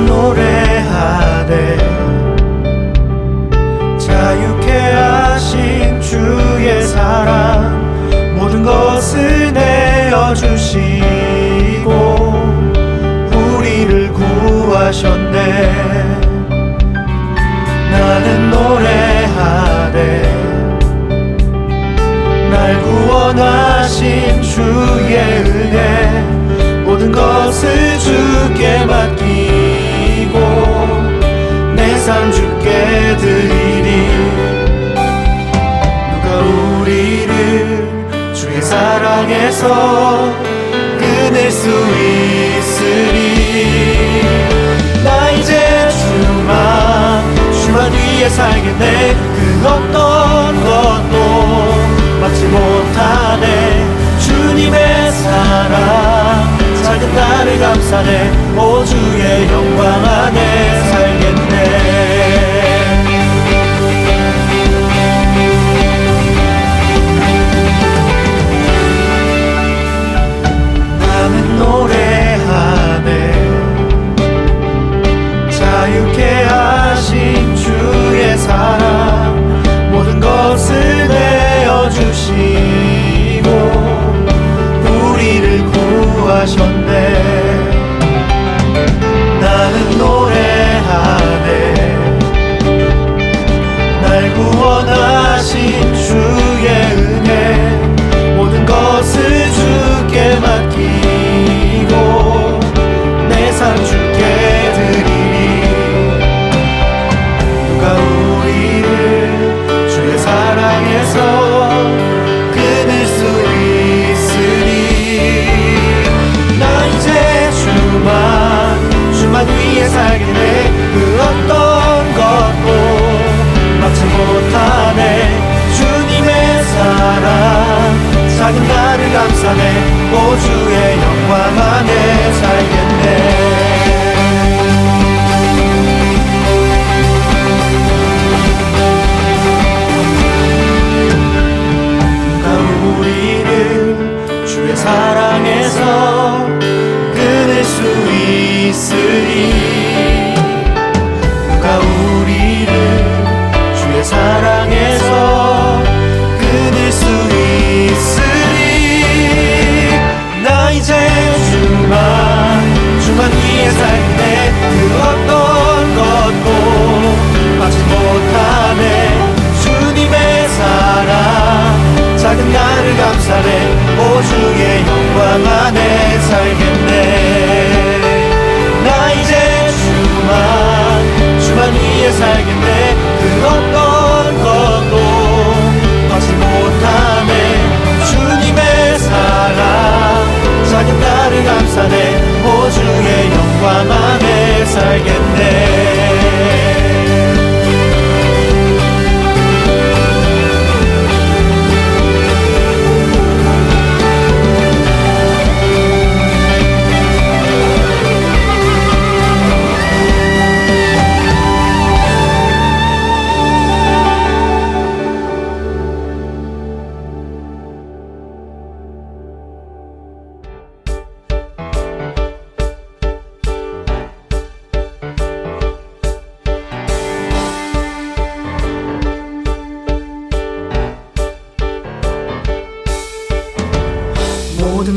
노래하네. 자유케 하신 주의 사랑 모든 것을 내어주시고 우리를 구하셨네. 나는 노래하네. 날 구원하신 주의 은혜 모든 것을 주께 맡기고 내 삶 주께 드리리. 누가 우리를 주의 사랑에서 끊을 수 있으리. 나 이제 주만 위해 살겠네. 그 어떤 것도 막지 못하네. 주님의 사랑 작은 나를 감싸네. 오 주의 영광 안에 살겠네. 나는 노래하네. 자유케 하신 주의 사랑 모든 것을 내어주시고 우리를 구하셨네. 나는 노래하네. 날 구원하신 주의 은혜 모든 것을 주께 맡기고 내 삶 주께 드리리. 누가 우리를 주의 사랑에서 끊을 수 있으리. 나 이제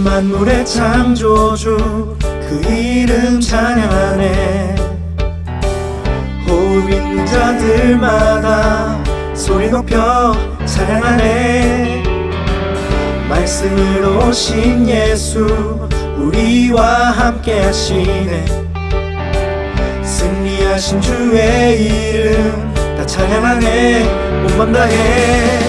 만물의 창조주 그 이름 찬양하네. 호흡 있는 자들마다 소리 높여 찬양하네. 말씀으로 오신 예수 우리와 함께 하시네. 승리하신 주의 이름 다 찬양하네. 온 맘 다해.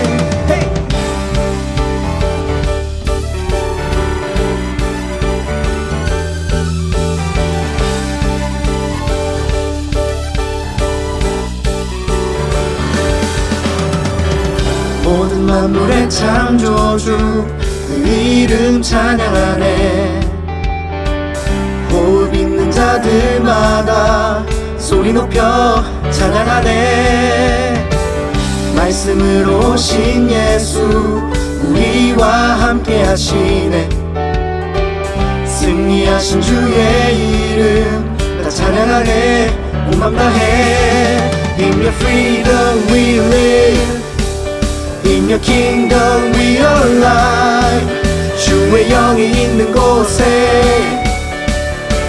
모든 만물의 창조주 그 이름 찬양하네. 호흡 있는 자들마다 소리 높여 찬양하네. 말씀으로 오신 예수 우리와 함께 하시네. 승리하신 주의 이름 다 찬양하네. 온 맘 다해. In your freedom we live, In your kingdom we are alive. 주의 영이 있는 곳에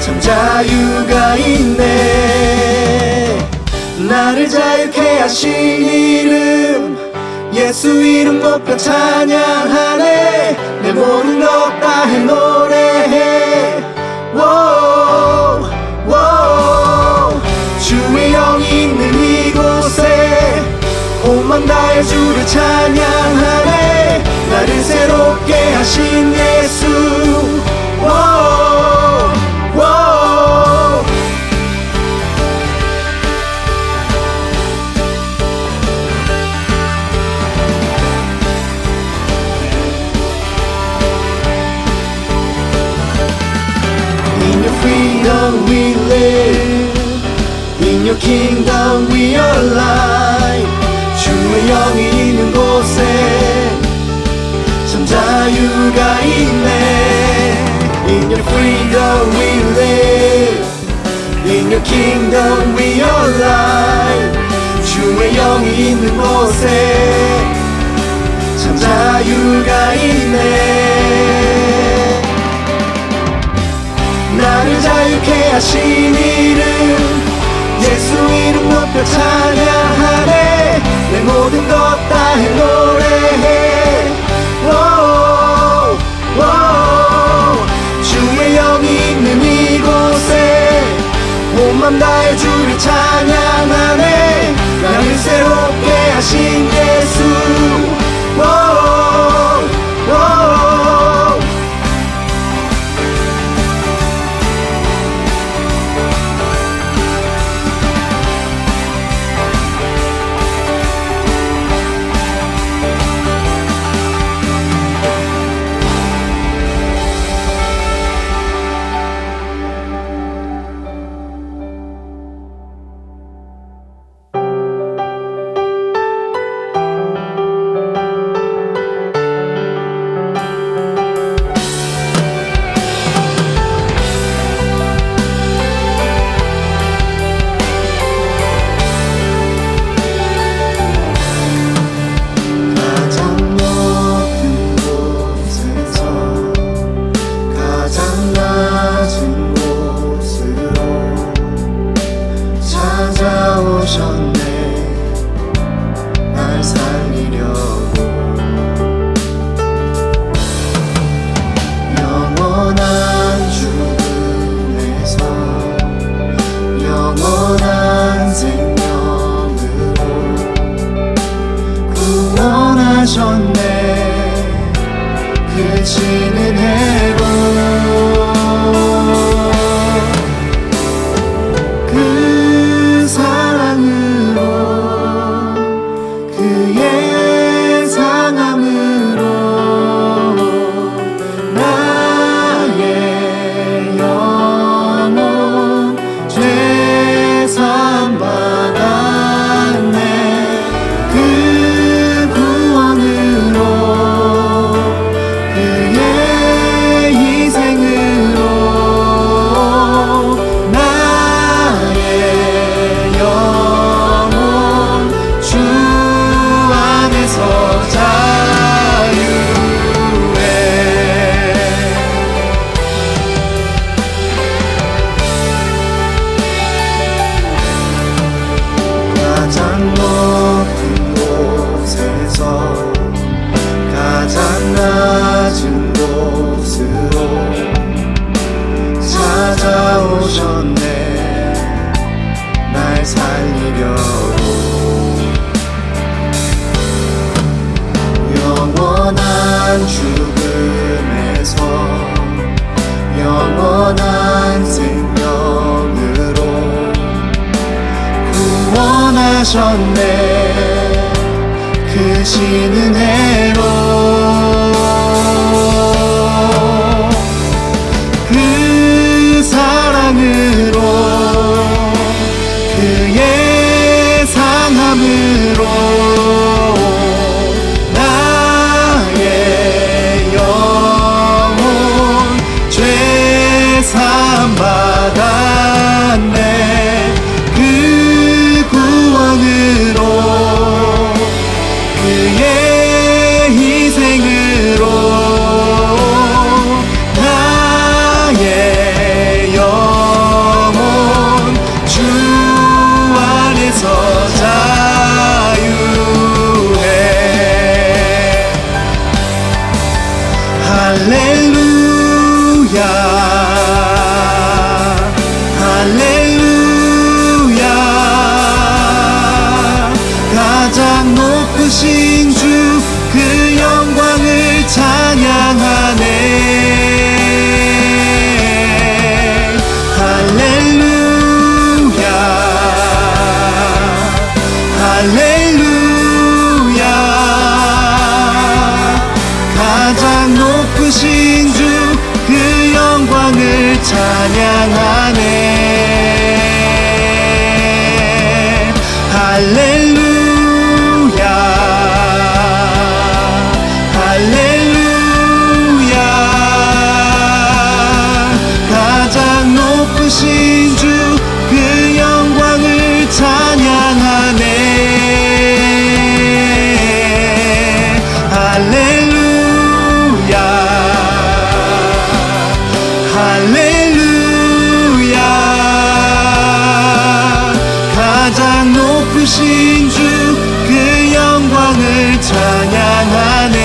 참 자유가 있네. 나를 자유케 하신 이름 예수 이름 높여 찬양하네. 내 모든 것 다해 노래해. Wow, wow. 주의 영이 있는 이곳에 온 맘 다해 주를 찬양하네. 나를 새롭게 하신 예수. Wow, wow. In your freedom we live, In your kingdom we are alive. 주의 영이 있는 곳에 참 자유가 있네. In your freedom we live, In your kingdom we are alive. 주의 영이 있는 곳에 참 자유가 있네. 나를 자유케 하신 이름 예수 이름 높여 찬양하네. 내 모든 것 다해 노래해. Wow, wow. 주의 영이 있는 이곳에 온 맘 다해 주를 찬양하네. 나를 새롭게 하신 예수. Wow, wow. 오셨네 날 살리려고 영원한 죽음에서 영원한 생명으로 구원하셨네 크신 은혜로 그 사랑으로 그의 상함으로 나의 영혼 죄 사함 받았네 그 구원으로 그의 희생으로 나의 영혼 주 안에서 자유해 할렐루야 할렐루야 가장 높으신 주 그 영광을 찬양하네 할렐루야 할렐루야 가장 높으신 주 그 영광을 찬양하네 할렐루야 할렐루야 가장 높으신 주 그 영광을 찬양하네 할렐루야 할렐루야 가장 높으신 주 그 영광을 찬양하네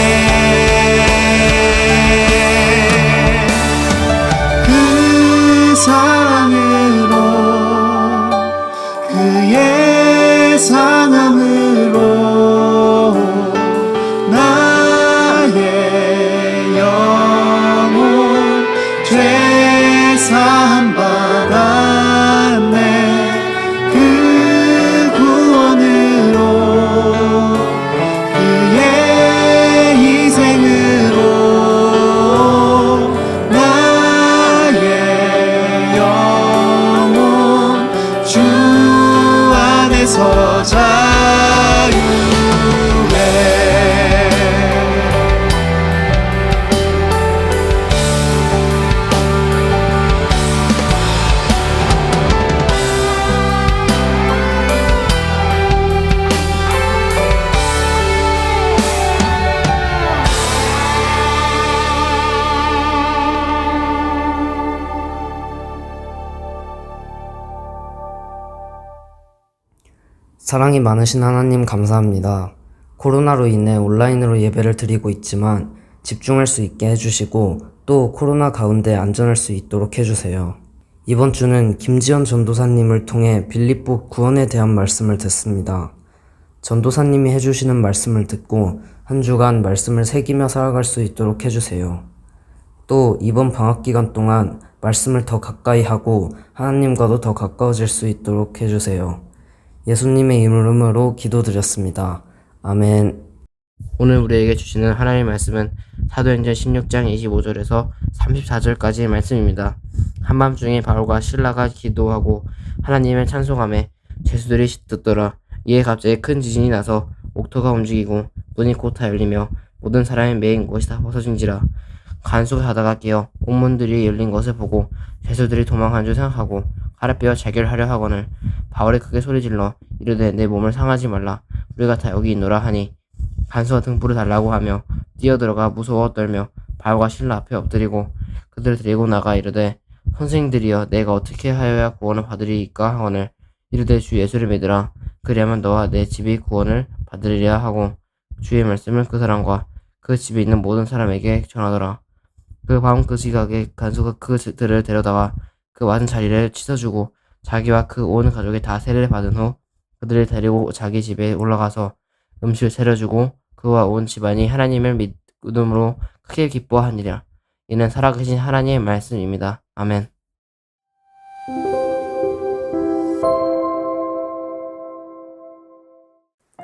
그 사랑으로 그의 상함으로 나의 영혼 죄 사함 받았네 그 구원으로 그의 희생으로 나의 영혼 주 안에서 자유해 사랑이 많으신 하나님 감사합니다. 코로나로 인해 온라인으로 예배를 드리고 있지만 집중할 수 있게 해주시고 또 코로나 가운데 안전할 수 있도록 해주세요. 이번 주는 김지연 전도사님을 통해 빌립보 구원에 대한 말씀을 듣습니다. 전도사님이 해주시는 말씀을 듣고 한 주간 말씀을 새기며 살아갈 수 있도록 해주세요. 또 이번 방학기간 동안 말씀을 더 가까이 하고 하나님과도 더 가까워질 수 있도록 해주세요. 예수님의 이름으로 기도드렸습니다. 아멘. 오늘 우리에게 주시는 하나님의 말씀은 사도행전 16장 25절에서 34절까지의 말씀입니다. 한밤중에 바울과 실라가 기도하고 하나님을 찬송하며 죄수들이 듣더라. 이에 갑자기 큰 지진이 나서 옥토가 움직이고 문이 곧 다 열리며 모든 사람의 매인 것이 다 벗어진지라. 간수가 자다가 깨어 옥문들이 열린 것을 보고 죄수들이 도망한 줄 생각하고 가라뼈어 자결하려 하거늘 바울이 크게 소리질러 이르되 내 몸을 상하지 말라 우리가 다 여기 있노라 하니 간수가 등불을 달라고 하며 뛰어들어가 무서워 떨며 바울과 실라 앞에 엎드리고 그들을 데리고 나가 이르되 선생님들이여 내가 어떻게 하여야 구원을 받으리이까 하거늘 이르되 주 예수를 믿으라 그리하면 너와 내 집이 구원을 받으리라 하고 주의 말씀을 그 사람과 그 집에 있는 모든 사람에게 전하더라. 그 밤 그 시각에 간수가 그들을 데려다가 그 그 맞은 자리를 씻어주고 자기와 그 온 가족이 다 세례를 받은 후 그들을 데리고 자기 집에 올라가서 음식을 차려주고 그와 온 집안이 하나님을 믿음으로 크게 기뻐하니라. 이는 살아계신 하나님의 말씀입니다. 아멘.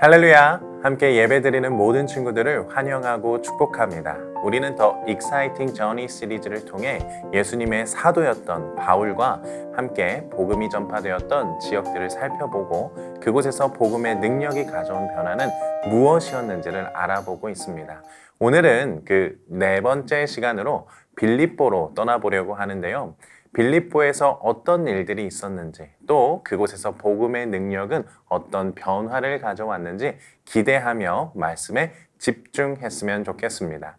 할렐루야! 함께 예배드리는 모든 친구들을 환영하고 축복합니다. 우리는 더 익사이팅 저니 시리즈를 통해 예수님의 사도였던 바울과 함께 복음이 전파되었던 지역들을 살펴보고 그곳에서 복음의 능력이 가져온 변화는 무엇이었는지를 알아보고 있습니다. 오늘은 그 네 번째 시간으로 빌립보로 떠나보려고 하는데요. 빌립보에서 어떤 일들이 있었는지 또 그곳에서 복음의 능력은 어떤 변화를 가져왔는지 기대하며 말씀에 집중했으면 좋겠습니다.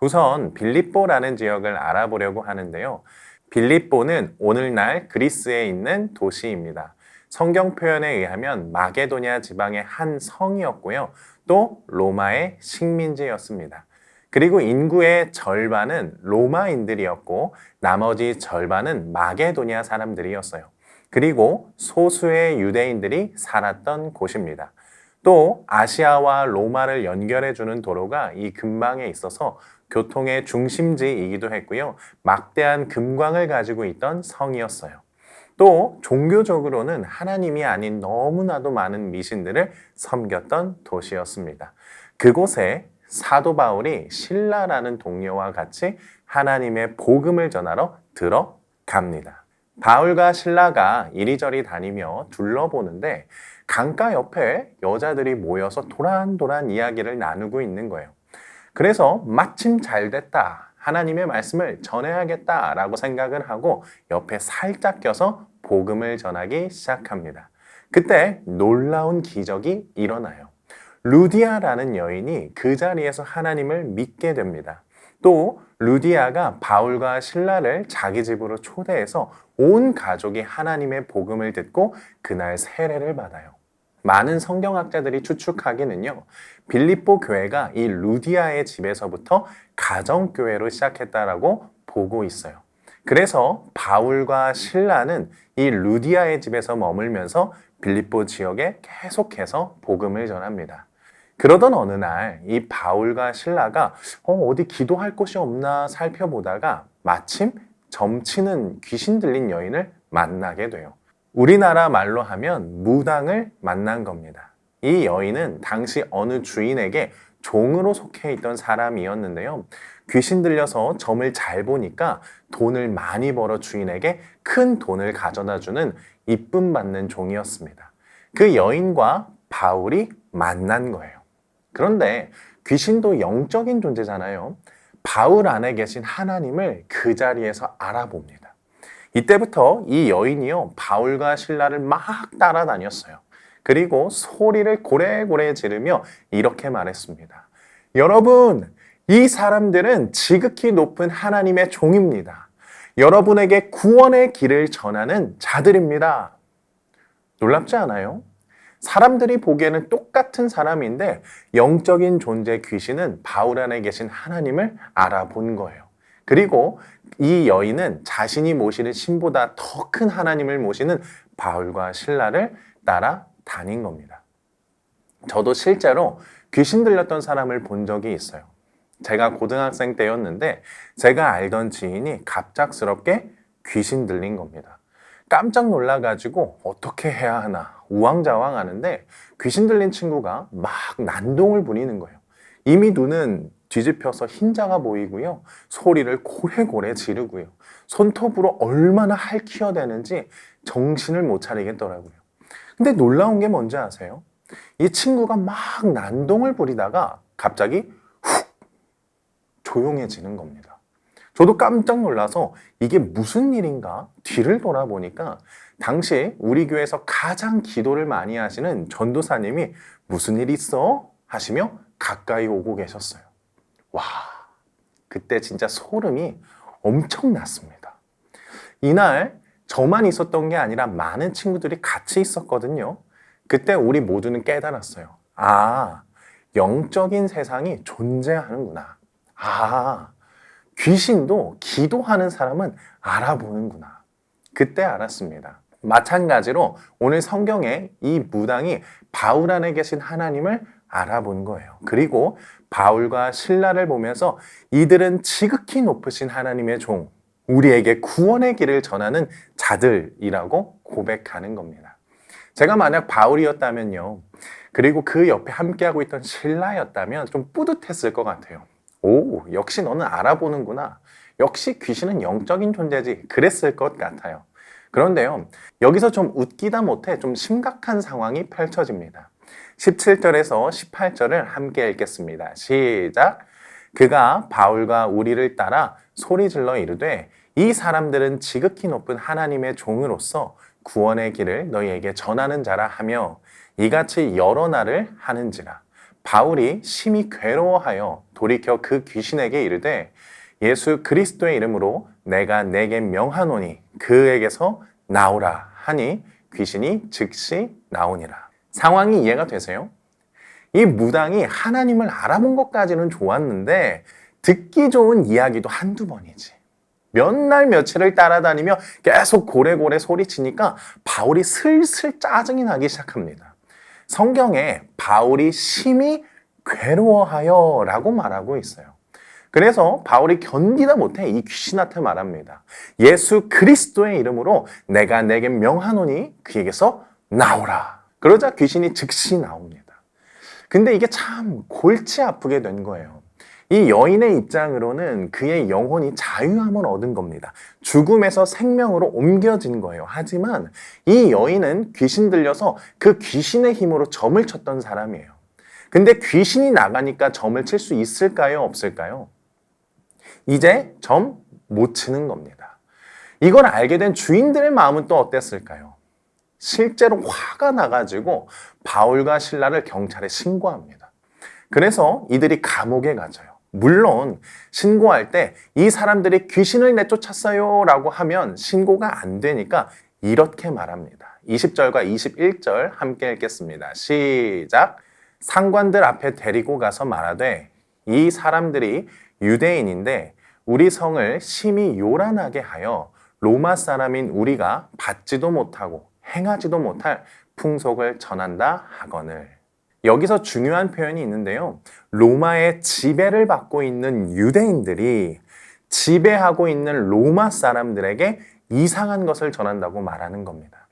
우선 빌립보라는 지역을 알아보려고 하는데요. 빌립보는 오늘날 그리스에 있는 도시입니다. 성경 표현에 의하면 마게도냐 지방의 한 성이었고요. 또 로마의 식민지였습니다. 그리고 인구의 절반은 로마인들이었고 나머지 절반은 마게도냐 사람들이었어요. 그리고 소수의 유대인들이 살았던 곳입니다. 또 아시아와 로마를 연결해주는 도로가 이 근방에 있어서 교통의 중심지이기도 했고요. 막대한 금광을 가지고 있던 성이었어요. 또 종교적으로는 하나님이 아닌 너무나도 많은 미신들을 섬겼던 도시였습니다. 그곳에 사도 바울이 실라라는 동료와 같이 하나님의 복음을 전하러 들어갑니다. 바울과 실라가 이리저리 다니며 둘러보는데 강가 옆에 여자들이 모여서 도란도란 이야기를 나누고 있는 거예요. 그래서 마침 잘 됐다. 하나님의 말씀을 전해야겠다라고 생각을 하고 옆에 살짝 껴서 복음을 전하기 시작합니다. 그때 놀라운 기적이 일어나요. 루디아라는 여인이 그 자리에서 하나님을 믿게 됩니다. 또 루디아가 바울과 실라를 자기 집으로 초대해서 온 가족이 하나님의 복음을 듣고 그날 세례를 받아요. 많은 성경학자들이 추측하기는요. 빌립보 교회가 이 루디아의 집에서부터 가정교회로 시작했다라고 보고 있어요. 그래서 바울과 실라는 이 루디아의 집에서 머물면서 빌립보 지역에 계속해서 복음을 전합니다. 그러던 어느 날 이 바울과 실라가 어디 기도할 곳이 없나 살펴보다가 마침 점치는 귀신 들린 여인을 만나게 돼요. 우리나라 말로 하면 무당을 만난 겁니다. 이 여인은 당시 어느 주인에게 종으로 속해 있던 사람이었는데요. 귀신 들려서 점을 잘 보니까 돈을 많이 벌어 주인에게 큰 돈을 가져다 주는 이쁨 받는 종이었습니다. 그 여인과 바울이 만난 거예요. 그런데 귀신도 영적인 존재잖아요. 바울 안에 계신 하나님을 그 자리에서 알아봅니다. 이때부터 이 여인이요, 바울과 실라를 막 따라다녔어요. 그리고 소리를 고래고래 지르며 이렇게 말했습니다. 여러분, 이 사람들은 지극히 높은 하나님의 종입니다. 여러분에게 구원의 길을 전하는 자들입니다. 놀랍지 않아요? 사람들이 보기에는 똑같은 사람인데 영적인 존재 귀신은 바울 안에 계신 하나님을 알아본 거예요. 그리고 이 여인은 자신이 모시는 신보다 더 큰 하나님을 모시는 바울과 실라를 따라 다닌 겁니다. 저도 실제로 귀신 들렸던 사람을 본 적이 있어요. 제가 고등학생 때였는데 제가 알던 지인이 갑작스럽게 귀신 들린 겁니다. 깜짝 놀라가지고 어떻게 해야 하나 우왕좌왕 하는데 귀신 들린 친구가 막 난동을 부리는 거예요. 이미 눈은 뒤집혀서 흰자가 보이고요. 소리를 고래고래 지르고요. 손톱으로 얼마나 핥히어대는지 정신을 못 차리겠더라고요. 근데 놀라운 게 뭔지 아세요? 이 친구가 막 난동을 부리다가 갑자기 훅 조용해지는 겁니다. 저도 깜짝 놀라서 이게 무슨 일인가 뒤를 돌아보니까 당시 우리 교회에서 가장 기도를 많이 하시는 전도사님이 무슨 일 있어? 하시며 가까이 오고 계셨어요. 와, 그때 진짜 소름이 엄청 났습니다. 이날 저만 있었던 게 아니라 많은 친구들이 같이 있었거든요. 그때 우리 모두는 깨달았어요. 아, 영적인 세상이 존재하는구나. 아, 귀신도 기도하는 사람은 알아보는구나. 그때 알았습니다. 마찬가지로 오늘 성경에 이 무당이 바울 안에 계신 하나님을 알아본 거예요. 그리고 바울과 실라를 보면서 이들은 지극히 높으신 하나님의 종, 우리에게 구원의 길을 전하는 자들이라고 고백하는 겁니다. 제가 만약 바울이었다면요, 그리고 그 옆에 함께하고 있던 실라였다면 좀 뿌듯했을 것 같아요. 오, 역시 너는 알아보는구나. 역시 귀신은 영적인 존재지. 그랬을 것 같아요. 그런데요, 여기서 좀 웃기다 못해 좀 심각한 상황이 펼쳐집니다. 17절에서 18절을 함께 읽겠습니다. 시작! 그가 바울과 우리를 따라 소리질러 이르되 이 사람들은 지극히 높은 하나님의 종으로서 구원의 길을 너희에게 전하는 자라 하며 이같이 여러 날을 하는지라. 바울이 심히 괴로워하여 돌이켜 그 귀신에게 이르되 예수 그리스도의 이름으로 내가 내게 명하노니 그에게서 나오라 하니 귀신이 즉시 나오니라. 상황이 이해가 되세요? 이 무당이 하나님을 알아본 것까지는 좋았는데 듣기 좋은 이야기도 한두 번이지. 몇 날 며칠을 따라다니며 계속 고래고래 소리치니까 바울이 슬슬 짜증이 나기 시작합니다. 성경에 바울이 심히 괴로워하여 라고 말하고 있어요. 그래서 바울이 견디다 못해 이 귀신한테 말합니다. 예수 그리스도의 이름으로 내가 내게 명하노니 그에게서 나오라. 그러자 귀신이 즉시 나옵니다. 근데 이게 참 골치 아프게 된 거예요. 이 여인의 입장으로는 그의 영혼이 자유함을 얻은 겁니다. 죽음에서 생명으로 옮겨진 거예요. 하지만 이 여인은 귀신 들려서 그 귀신의 힘으로 점을 쳤던 사람이에요. 근데 귀신이 나가니까 점을 칠 수 있을까요? 없을까요? 이제 점 못 치는 겁니다. 이걸 알게 된 주인들의 마음은 또 어땠을까요? 실제로 화가 나가지고 바울과 실라를 경찰에 신고합니다. 그래서 이들이 감옥에 가져요. 물론 신고할 때 이 사람들이 귀신을 내쫓았어요 라고 하면 신고가 안 되니까 이렇게 말합니다. 20절과 21절 함께 읽겠습니다. 시작! 상관들 앞에 데리고 가서 말하되 이 사람들이 유대인인데 우리 성을 심히 요란하게 하여 로마 사람인 우리가 받지도 못하고 행하지도 못할 풍속을 전한다 하거늘. 여기서 중요한 표현이 있는데요. 로마의 지배를 받고 있는 유대인들이 지배하고 있는 로마 사람들에게 이상한 것을 전한다고 말하는 겁니다.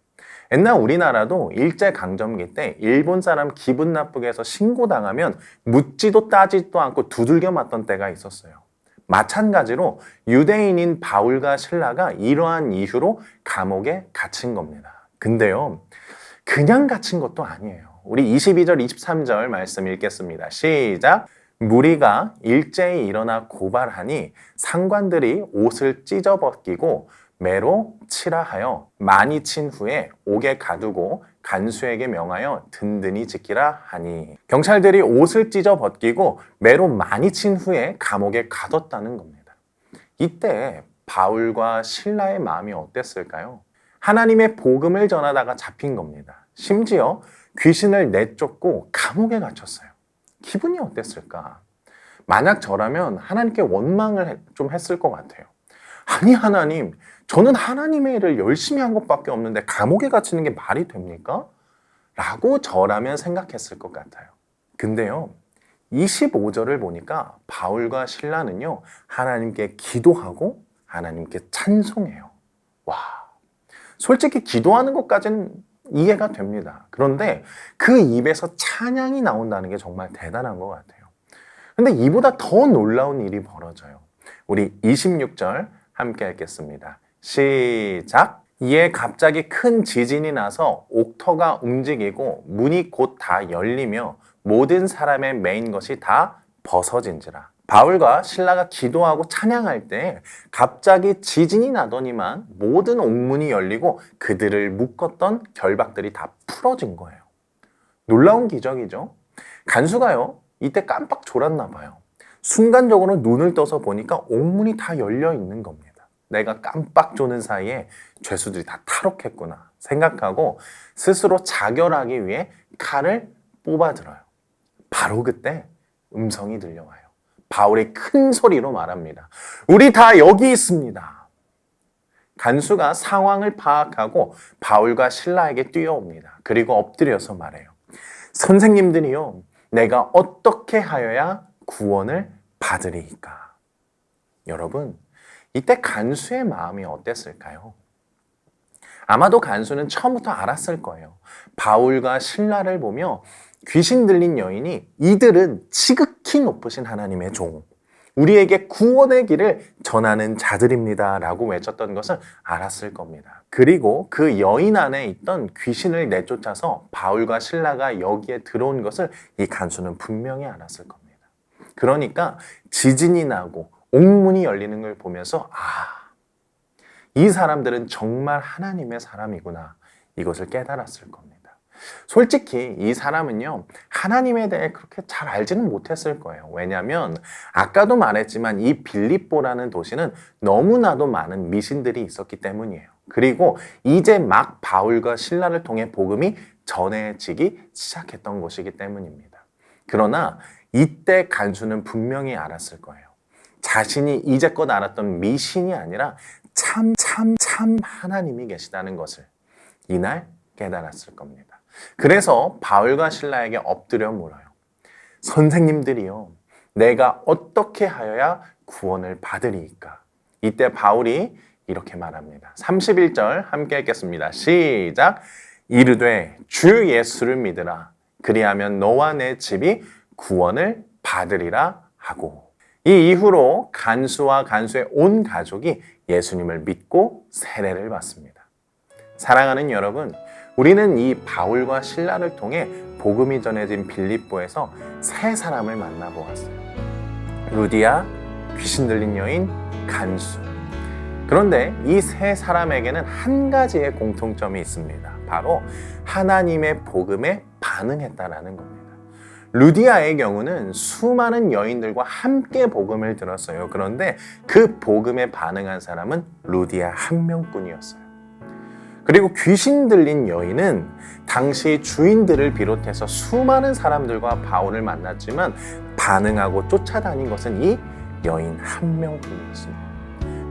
옛날 우리나라도 일제강점기 때 일본 사람 기분 나쁘게 해서 신고당하면 묻지도 따지도 않고 두들겨 맞던 때가 있었어요. 마찬가지로 유대인인 바울과 실라가 이러한 이유로 감옥에 갇힌 겁니다. 근데요, 그냥 갇힌 것도 아니에요. 우리 22절, 23절 말씀 읽겠습니다. 시작! 무리가 일제히 일어나 고발하니 상관들이 옷을 찢어벗기고 매로 치라 하여 많이 친 후에 옥에 가두고 간수에게 명하여 든든히 지키라 하니. 경찰들이 옷을 찢어 벗기고 매로 많이 친 후에 감옥에 가뒀다는 겁니다. 이때 바울과 실라의 마음이 어땠을까요? 하나님의 복음을 전하다가 잡힌 겁니다. 심지어 귀신을 내쫓고 감옥에 갇혔어요. 기분이 어땠을까? 만약 저라면 하나님께 원망을 좀 했을 것 같아요. 아니 하나님, 저는 하나님의 일을 열심히 한 것밖에 없는데 감옥에 갇히는 게 말이 됩니까? 라고 저라면 생각했을 것 같아요. 근데요, 25절을 보니까 바울과 실라는요, 하나님께 기도하고 하나님께 찬송해요. 와, 솔직히 기도하는 것까지는 이해가 됩니다. 그런데 그 입에서 찬양이 나온다는 게 정말 대단한 것 같아요. 근데 이보다 더 놀라운 일이 벌어져요. 우리 26절 함께 읽겠습니다. 시작! 이에 갑자기 큰 지진이 나서 옥터가 움직이고 문이 곧 다 열리며 모든 사람의 매인 것이 다 벗어진지라. 바울과 실라가 기도하고 찬양할 때 갑자기 지진이 나더니만 모든 옥문이 열리고 그들을 묶었던 결박들이 다 풀어진 거예요. 놀라운 기적이죠. 간수가요, 이때 깜빡 졸았나 봐요. 순간적으로 눈을 떠서 보니까 옥문이 다 열려 있는 겁니다. 내가 깜빡 조는 사이에 죄수들이 다 탈옥했구나 생각하고 스스로 자결하기 위해 칼을 뽑아들어요. 바로 그때 음성이 들려와요. 바울이 큰 소리로 말합니다. 우리 다 여기 있습니다. 간수가 상황을 파악하고 바울과 실라에게 뛰어옵니다. 그리고 엎드려서 말해요. 선생님들이요, 내가 어떻게 하여야 구원을 받으리이까? 여러분, 이때 간수의 마음이 어땠을까요? 아마도 간수는 처음부터 알았을 거예요. 바울과 실라를 보며 귀신 들린 여인이 이들은 지극히 높으신 하나님의 종, 우리에게 구원의 길을 전하는 자들입니다 라고 외쳤던 것을 알았을 겁니다. 그리고 그 여인 안에 있던 귀신을 내쫓아서 바울과 실라가 여기에 들어온 것을 이 간수는 분명히 알았을 겁니다. 그러니까 지진이 나고 옥문이 열리는 걸 보면서 이 사람들은 정말 하나님의 사람이구나, 이것을 깨달았을 겁니다. 솔직히 이 사람은요, 하나님에 대해 그렇게 잘 알지는 못했을 거예요. 왜냐하면 아까도 말했지만 이 빌립보라는 도시는 너무나도 많은 미신들이 있었기 때문이에요. 그리고 이제 막 바울과 실라를 통해 복음이 전해지기 시작했던 곳이기 때문입니다. 그러나 이때 간수는 분명히 알았을 거예요. 자신이 이제껏 알았던 미신이 아니라 참 하나님이 계시다는 것을 이날 깨달았을 겁니다. 그래서 바울과 실라에게 엎드려 물어요. 선생님들이요, 내가 어떻게 하여야 구원을 받으리이까? 이때 바울이 이렇게 말합니다. 31절 함께 읽겠습니다. 시작! 이르되 주 예수를 믿으라. 그리하면 너와 내 집이 구원을 받으리라 하고. 이 이후로 간수와 간수의 온 가족이 예수님을 믿고 세례를 받습니다. 사랑하는 여러분, 우리는 이 바울과 실라를 통해 복음이 전해진 빌립보에서 세 사람을 만나보았어요. 루디아, 귀신 들린 여인, 간수. 그런데 이 세 사람에게는 한 가지의 공통점이 있습니다. 바로 하나님의 복음에 반응했다라는 겁니다. 루디아의 경우는 수많은 여인들과 함께 복음을 들었어요. 그런데 그 복음에 반응한 사람은 루디아 한 명뿐이었어요. 그리고 귀신 들린 여인은 당시 주인들을 비롯해서 수많은 사람들과 바울을 만났지만 반응하고 쫓아다닌 것은 이 여인 한 명뿐이었습니다.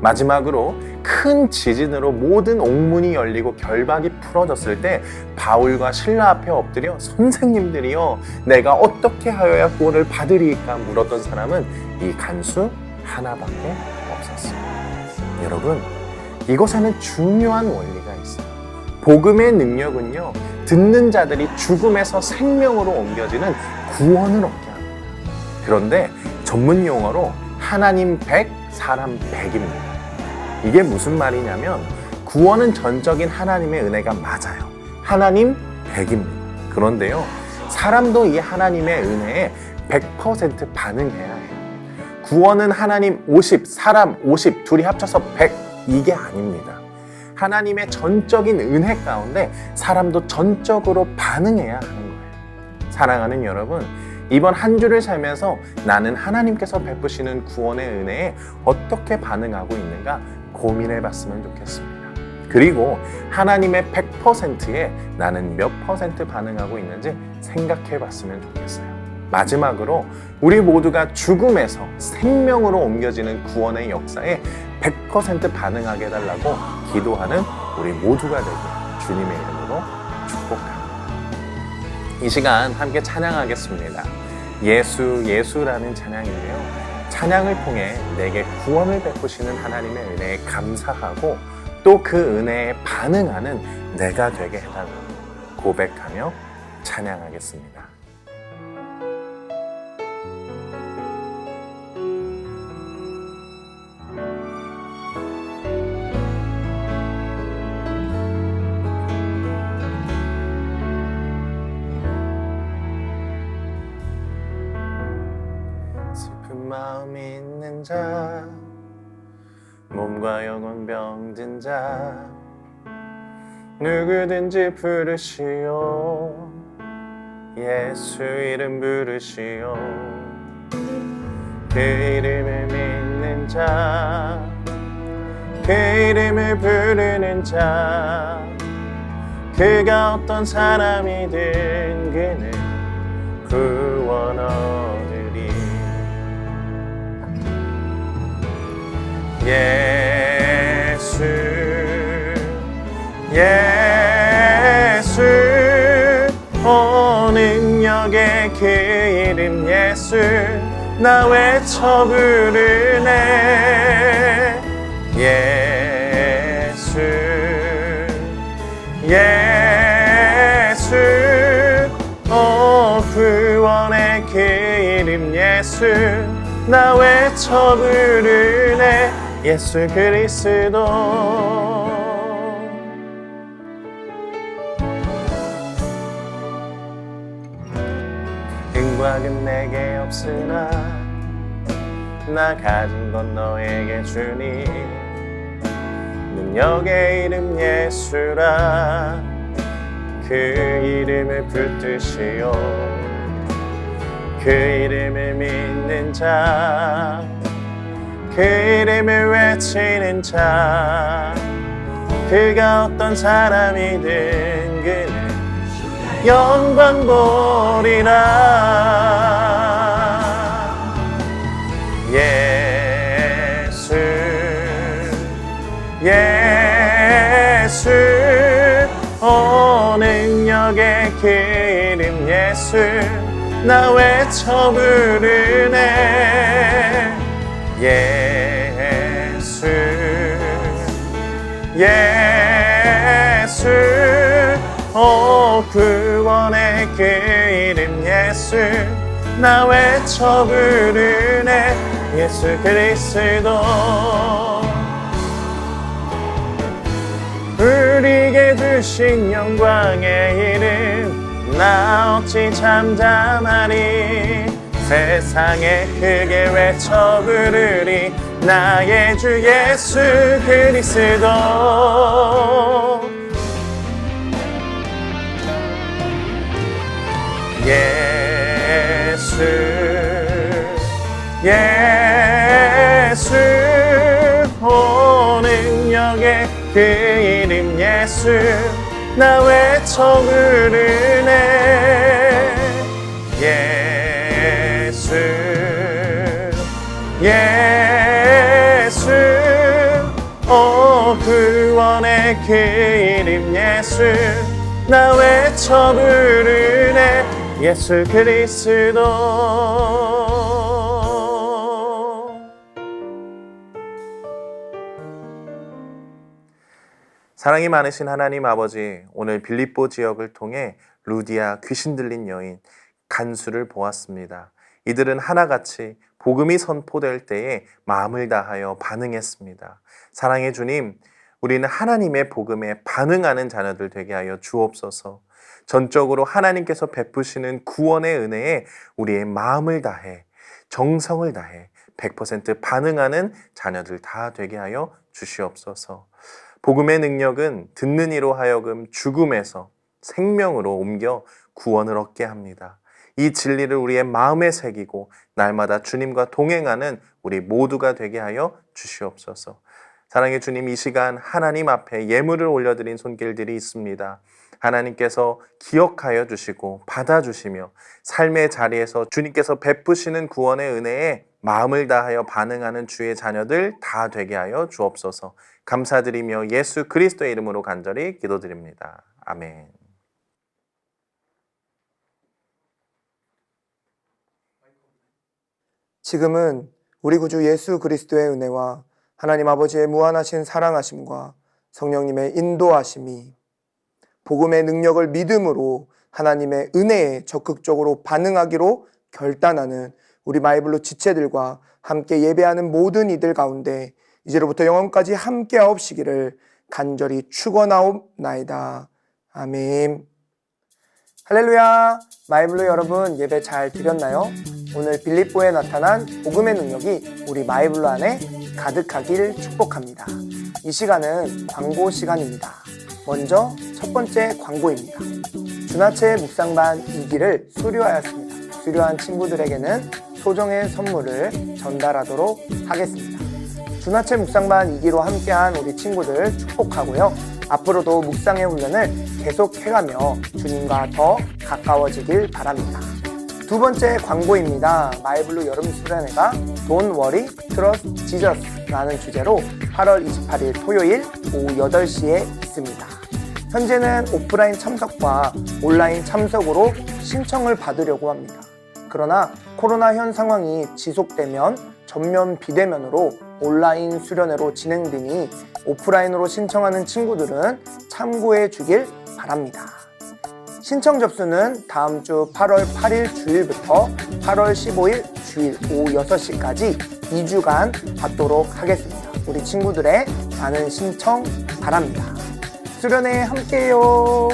마지막으로 큰 지진으로 모든 옥문이 열리고 결박이 풀어졌을 때 바울과 실라 앞에 엎드려 선생님들이여, 내가 어떻게 하여야 구원을 받으리이까 물었던 사람은 이 간수 하나밖에 없었어요. 여러분, 이곳에는 중요한 원리가 있어요. 복음의 능력은요, 듣는 자들이 죽음에서 생명으로 옮겨지는 구원을 얻게 합니다. 그런데 전문 용어로 하나님 100, 사람 100입니다. 이게 무슨 말이냐면 구원은 전적인 하나님의 은혜가 맞아요. 하나님 100입니다. 그런데요, 사람도 이 하나님의 은혜에 100% 반응해야 해요. 구원은 하나님 50, 사람 50, 둘이 합쳐서 100, 이게 아닙니다. 하나님의 전적인 은혜 가운데 사람도 전적으로 반응해야 하는 거예요. 사랑하는 여러분, 이번 한 주를 살면서 나는 하나님께서 베푸시는 구원의 은혜에 어떻게 반응하고 있는가 고민해 봤으면 좋겠습니다. 그리고 하나님의 100%에 나는 몇 퍼센트 반응하고 있는지 생각해 봤으면 좋겠어요. 마지막으로 우리 모두가 죽음에서 생명으로 옮겨지는 구원의 역사에 100% 반응하게 해달라고 기도하는 우리 모두가 되길 주님의 이름으로 축복합니다. 이 시간 함께 찬양하겠습니다. 예수, 예수라는 찬양인데요. 찬양을 통해 내게 구원을 베푸시는 하나님의 은혜에 감사하고 또 그 은혜에 반응하는 내가 되게 해달라고 고백하며 찬양하겠습니다. 마음 있는 자, 몸과 영혼 병든 자, 누구든지 부르시오. 예수 이름 부르시오. 그 이름을 믿는 자, 그 이름을 부르는 자, 그가 어떤 사람이든 그는 구원 얻으리. 예수 예수 능력의 그 이름 예수 나 외쳐 부르네 예수 예수 구원의 그 이름 예수 나 외쳐 부르네 예수 그리스도 은과 금 내게 없으나 나 가진 건 너에게 주니 능력의 이름 예수라 그 이름을 붙드시오 그 이름을 믿는 자 그 이름을 외치는 자 그가 어떤 사람이든 그는 영광 보리라 예수 예수 능력의 그 이름 예수 나 외쳐 부르네 예수 예수 구원의 그 이름 예수 나 외쳐 부르네 예수 그리스도 우리에게 주신 영광의 이름 나 어찌 잠잠하리 세상에 크게 외쳐 부르리 나의 주 예수 그리스도 예수 예수 능력의 그 이름 예수 나 외쳐 부르네 예수 예수 구원의 그 이름 예수 나 외쳐 부르네 예수 그리스도 사랑이 많으신 하나님 아버지 오늘 빌립보 지역을 통해 루디아 귀신 들린 여인 간수를 보았습니다. 이들은 하나같이 복음이 선포될 때에 마음을 다하여 반응했습니다. 사랑의 주님 우리는 하나님의 복음에 반응하는 자녀들 되게 하여 주옵소서. 전적으로 하나님께서 베푸시는 구원의 은혜에 우리의 마음을 다해 정성을 다해 100% 반응하는 자녀들 다 되게 하여 주시옵소서. 복음의 능력은 듣는 이로 하여금 죽음에서 생명으로 옮겨 구원을 얻게 합니다. 이 진리를 우리의 마음에 새기고 날마다 주님과 동행하는 우리 모두가 되게 하여 주시옵소서. 사랑의 주님 이 시간 하나님 앞에 예물을 올려드린 손길들이 있습니다. 하나님께서 기억하여 주시고 받아주시며 삶의 자리에서 주님께서 베푸시는 구원의 은혜에 마음을 다하여 반응하는 주의 자녀들 다 되게 하여 주옵소서. 감사드리며 예수 그리스도의 이름으로 간절히 기도드립니다. 아멘. 지금은 우리 구주 예수 그리스도의 은혜와 하나님 아버지의 무한하신 사랑하심과 성령님의 인도하심이 복음의 능력을 믿음으로 하나님의 은혜에 적극적으로 반응하기로 결단하는 우리 마이블루 지체들과 함께 예배하는 모든 이들 가운데 이제로부터 영원까지 함께하옵시기를 간절히 축원하옵나이다. 아멘. 할렐루야. 마이블루 여러분 예배 잘 드렸나요? 오늘 빌립보에 나타난 복음의 능력이 우리 마이블루 안에 가득하길 축복합니다. 이 시간은 광고 시간입니다. 먼저 첫 번째 광고입니다. 주나체 묵상반 2기를 수료하였습니다. 수료한 친구들에게는 소정의 선물을 전달하도록 하겠습니다. 주나체 묵상반 2기로 함께한 우리 친구들 축복하고요. 앞으로도 묵상의 훈련을 계속해가며 주님과 더 가까워지길 바랍니다. 두 번째 광고입니다. 마이블루 여름 수련회가 Don't Worry, Trust Jesus 라는 주제로 8월 28일 토요일 오후 8시에 있습니다. 현재는 오프라인 참석과 온라인 참석으로 신청을 받으려고 합니다. 그러나 코로나 현 상황이 지속되면 전면 비대면으로 온라인 수련회로 진행되니 오프라인으로 신청하는 친구들은 참고해 주길 바랍니다. 신청 접수는 다음 주 8월 8일 주일부터 8월 15일 주일 오후 6시까지 2주간 받도록 하겠습니다. 우리 친구들의 많은 신청 바랍니다. 수련회에 함께해요.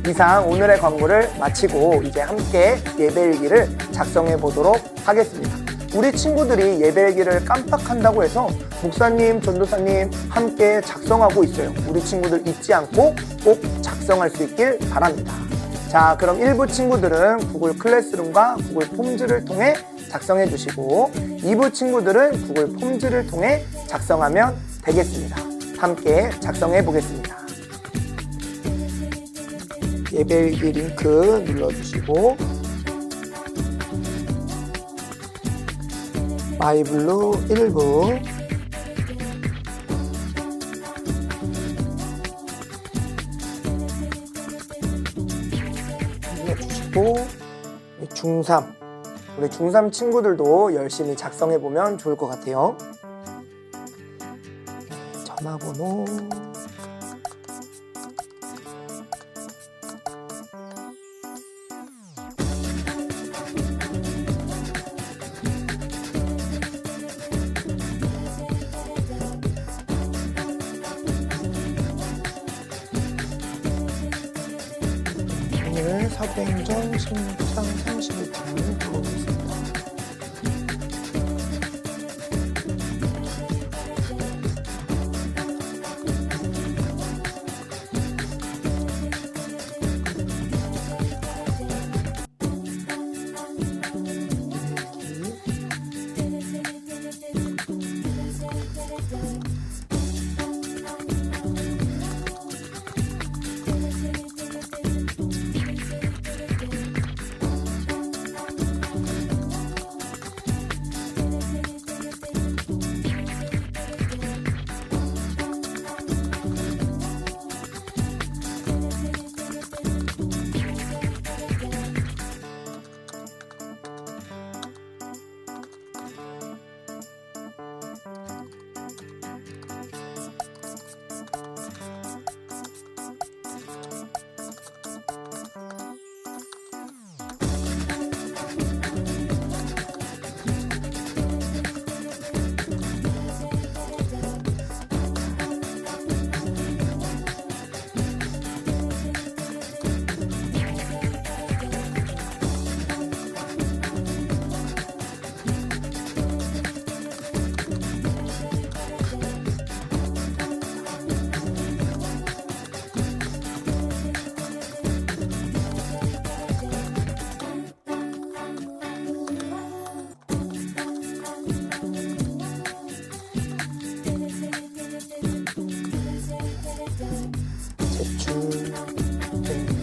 이상 오늘의 광고를 마치고 이제 함께 예배일기를 작성해 보도록 하겠습니다. 우리 친구들이 예배일기를 깜빡한다고 해서 목사님, 전도사님 함께 작성하고 있어요. 우리 친구들 잊지 않고 꼭 작성할 수 있길 바랍니다. 자, 그럼 일부 친구들은 구글 클래스룸과 구글 폼즈를 통해 작성해 주시고 2부 친구들은 구글 폼즈를 통해 작성하면 되겠습니다. 함께 작성해 보겠습니다. 예배일기 링크 눌러주시고 마이블루 1부 눌러주시고 중3 우리 중3 친구들도 열심히 작성해보면 좋을 것 같아요. 전화번호 오늘 사도행전 16장 31장을 들어보겠습니다.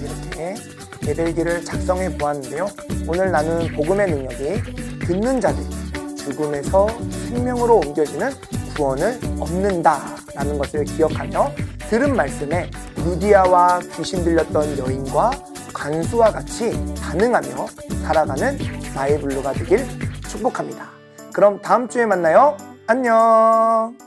이렇게 예배일기를 작성해 보았는데요. 오늘 나눈 복음의 능력이 듣는 자들 죽음에서 생명으로 옮겨지는 구원을 얻는다 라는 것을 기억하며 들은 말씀에 루디아와 귀신 들렸던 여인과 간수와 같이 반응하며 살아가는 마이블루가 되길 축복합니다. 그럼 다음 주에 만나요. 안녕.